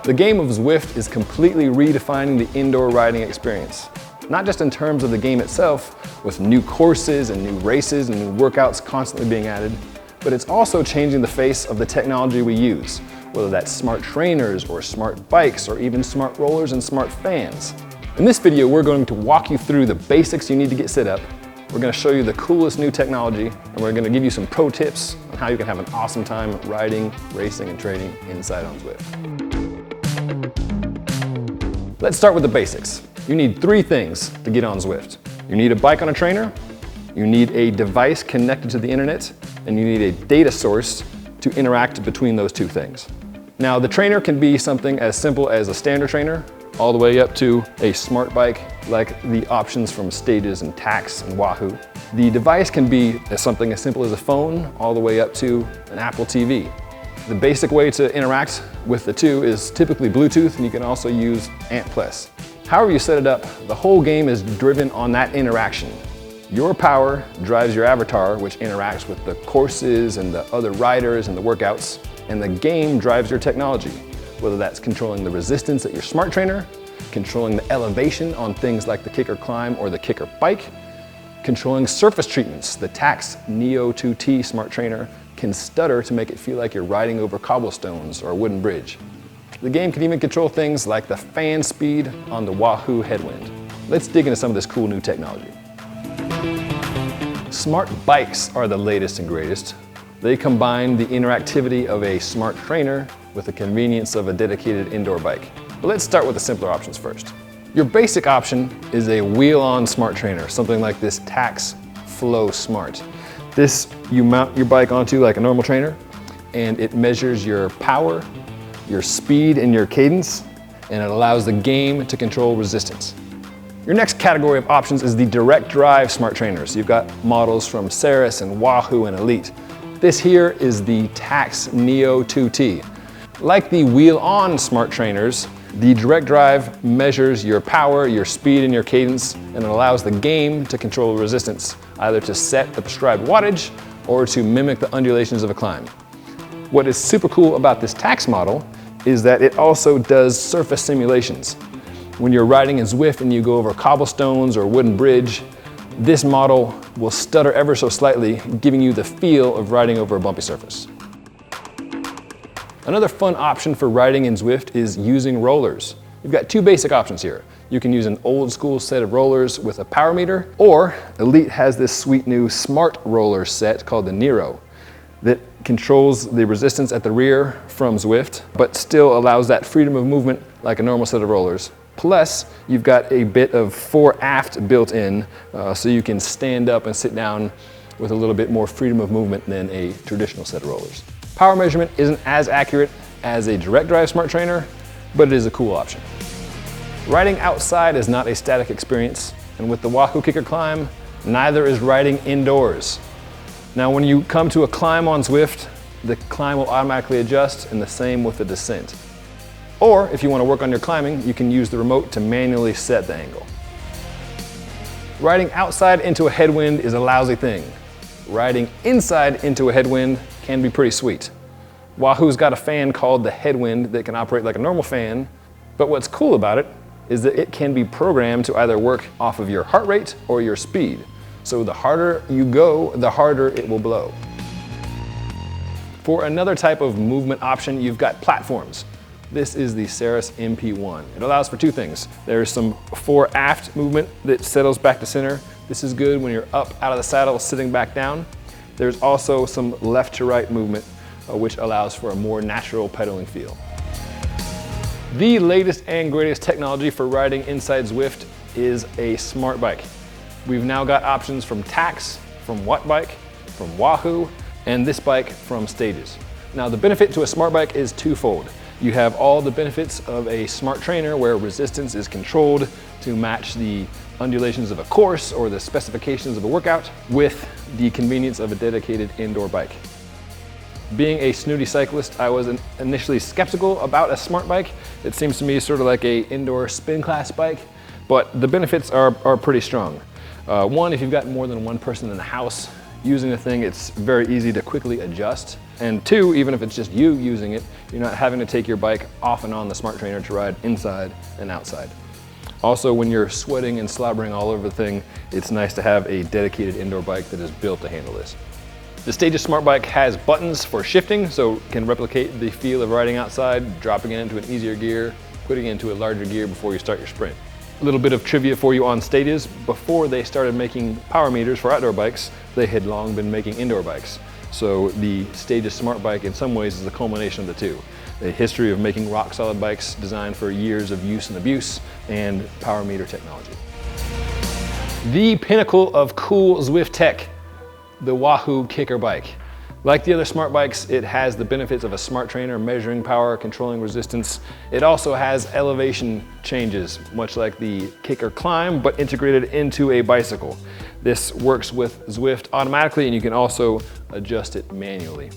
The game of Zwift is completely redefining the indoor riding experience. Not just in terms of the game itself, with new courses and new races and new workouts constantly being added, but it's also changing the face of the technology we use, whether that's smart trainers or smart bikes or even smart rollers and smart fans. In this video, we're going to walk you through the basics you need to get set up. We're going to show you the coolest new technology, and we're going to give you some pro tips on how you can have an awesome time riding, racing, and training inside on Zwift. Let's start with the basics. You need three things to get on Zwift. You need a bike on a trainer, you need a device connected to the internet, and you need a data source to interact between those two things. Now, the trainer can be something as simple as a standard trainer, all the way up to a smart bike like the options from Stages and Tacx and Wahoo. The device can be something as simple as a phone, all the way up to an Apple TV. The basic way to interact with the two is typically Bluetooth, and you can also use ANT+. However you set it up, the whole game is driven on that interaction. Your power drives your avatar, which interacts with the courses and the other riders and the workouts, and the game drives your technology, whether that's controlling the resistance at your smart trainer, controlling the elevation on things like the Kicker Climb or the Kicker Bike, controlling surface treatments. The Tacx Neo 2T smart trainer can stutter to make it feel like you're riding over cobblestones or a wooden bridge. The game can even control things like the fan speed on the Wahoo headwind. Let's dig into some of this cool new technology. Smart bikes are the latest and greatest. They combine the interactivity of a smart trainer with the convenience of a dedicated indoor bike. But let's start with the simpler options first. Your basic option is a wheel-on smart trainer, something like this Tacx Flow Smart. This you mount your bike onto like a normal trainer, and it measures your power, your speed, and your cadence, and it allows the game to control resistance. Your next category of options is the direct drive smart trainers. You've got models from Ceres and Wahoo and Elite. This here is the Tacx Neo 2T. Like the wheel-on smart trainers, the direct drive measures your power, your speed, and your cadence, and it allows the game to control resistance, either to set the prescribed wattage or to mimic the undulations of a climb. What is super cool about this Tacx model is that it also does surface simulations. When you're riding in Zwift and you go over cobblestones or a wooden bridge, this model will stutter ever so slightly, giving you the feel of riding over a bumpy surface. Another fun option for riding in Zwift is using rollers. You've got two basic options here. You can use an old school set of rollers with a power meter, or Elite has this sweet new smart roller set called the Nero that controls the resistance at the rear from Zwift, but still allows that freedom of movement like a normal set of rollers. Plus, you've got a bit of fore-aft built in, so you can stand up and sit down with a little bit more freedom of movement than a traditional set of rollers. Power measurement isn't as accurate as a direct drive smart trainer, but it is a cool option. Riding outside is not a static experience, and with the Wahoo Kicker Climb, neither is riding indoors. Now, when you come to a climb on Zwift, the climb will automatically adjust, and the same with the descent. Or, if you want to work on your climbing, you can use the remote to manually set the angle. Riding outside into a headwind is a lousy thing. Riding inside into a headwind can be pretty sweet. Wahoo's got a fan called the Headwind that can operate like a normal fan, but what's cool about it is that it can be programmed to either work off of your heart rate or your speed. So the harder you go, the harder it will blow. For another type of movement option, you've got platforms. This is the Ceres MP1. It allows for two things. There's some fore-aft movement that settles back to center. This is good when you're up out of the saddle, sitting back down. There's also some left to right movement, which allows for a more natural pedaling feel. The latest and greatest technology for riding inside Zwift is a smart bike. We've now got options from Tacx, from Wattbike, from Wahoo, and this bike from Stages. Now, the benefit to a smart bike is twofold. You have all the benefits of a smart trainer where resistance is controlled to match the undulations of a course or the specifications of a workout with the convenience of a dedicated indoor bike. Being a snooty cyclist, I was initially skeptical about a smart bike. It seems to me sort of like an indoor spin class bike, but the benefits are pretty strong. One, if you've got more than one person in the house, using the thing, it's very easy to quickly adjust. And two, even if it's just you using it, you're not having to take your bike off and on the smart trainer to ride inside and outside. Also, when you're sweating and slobbering all over the thing, it's nice to have a dedicated indoor bike that is built to handle this. The Stages Smart Bike has buttons for shifting, so it can replicate the feel of riding outside, dropping it into an easier gear, putting it into a larger gear before you start your sprint. A little bit of trivia for you on Stages. Before they started making power meters for outdoor bikes, they had long been making indoor bikes. So the Stages Smart Bike in some ways is the culmination of the two. A history of making rock solid bikes designed for years of use and abuse, and power meter technology. The pinnacle of cool Zwift tech, the Wahoo Kicker bike. Like the other smart bikes, it has the benefits of a smart trainer measuring power, controlling resistance. It also has elevation changes, much like the Kicker Climb, but integrated into a bicycle. This works with Zwift automatically, and you can also adjust it manually.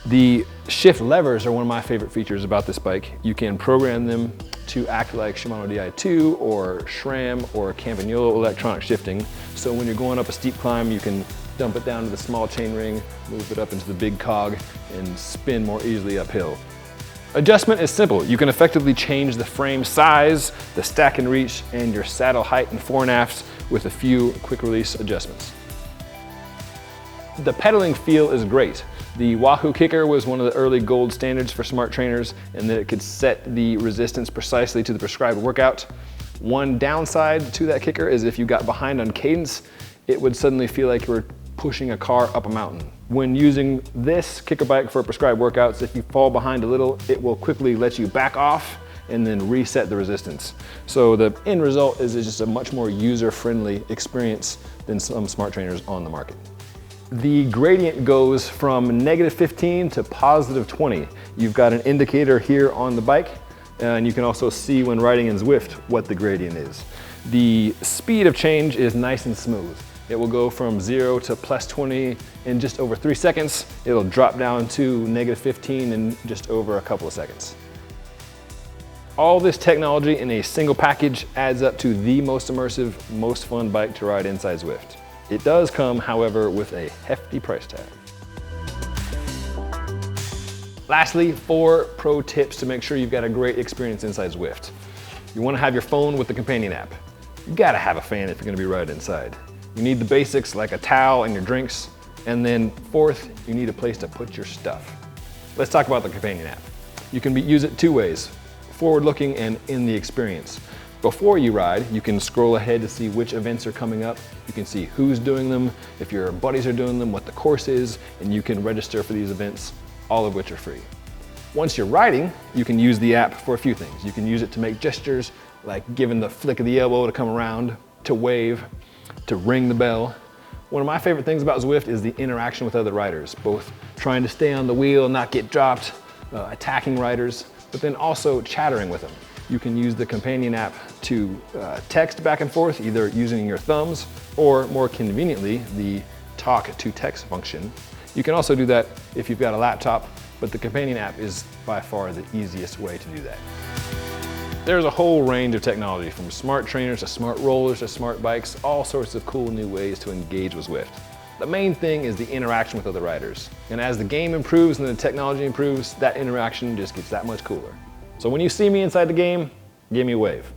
The shift levers are one of my favorite features about this bike. You can program them to act like Shimano Di2 or SRAM or Campagnolo electronic shifting. So when you're going up a steep climb, you can dump it down to the small chainring, move it up into the big cog, and spin more easily uphill. Adjustment is simple. You can effectively change the frame size, the stack and reach, and your saddle height and fore and aft with a few quick release adjustments. The pedaling feel is great. The Wahoo Kicker was one of the early gold standards for smart trainers, and that it could set the resistance precisely to the prescribed workout. One downside to that kicker is if you got behind on cadence, it would suddenly feel like you were pushing a car up a mountain. When using this kicker bike for prescribed workouts, if you fall behind a little, it will quickly let you back off and then reset the resistance. So the end result is just a much more user-friendly experience than some smart trainers on the market. The gradient goes from -15 to +20. You've got an indicator here on the bike, and you can also see when riding in Zwift what the gradient is. The speed of change is nice and smooth. It will go from 0 to +20 in just over 3 seconds. It'll drop down to -15 in just over a couple of seconds. All this technology in a single package adds up to the most immersive, most fun bike to ride inside Zwift. It does come, however, with a hefty price tag. Lastly, 4 pro tips to make sure you've got a great experience inside Zwift. You want to have your phone with the companion app. You gotta have a fan if you're gonna be riding inside. You need the basics like a towel and your drinks. And then 4th, you need a place to put your stuff. Let's talk about the companion app. You can use it 2 ways, forward-looking and in the experience. Before you ride, you can scroll ahead to see which events are coming up. You can see who's doing them, if your buddies are doing them, what the course is, and you can register for these events, all of which are free. Once you're riding, you can use the app for a few things. You can use it to make gestures, like giving the flick of the elbow to come around, to wave, to ring the bell. One of my favorite things about Zwift is the interaction with other riders, both trying to stay on the wheel, not get dropped, attacking riders, but then also chattering with them. You can use the companion app to text back and forth, either using your thumbs or more conveniently, the talk to text function. You can also do that if you've got a laptop, but the companion app is by far the easiest way to do that. There's a whole range of technology, from smart trainers to smart rollers to smart bikes, all sorts of cool new ways to engage with Zwift. The main thing is the interaction with other riders. And as the game improves and the technology improves, that interaction just gets that much cooler. So when you see me inside the game, give me a wave.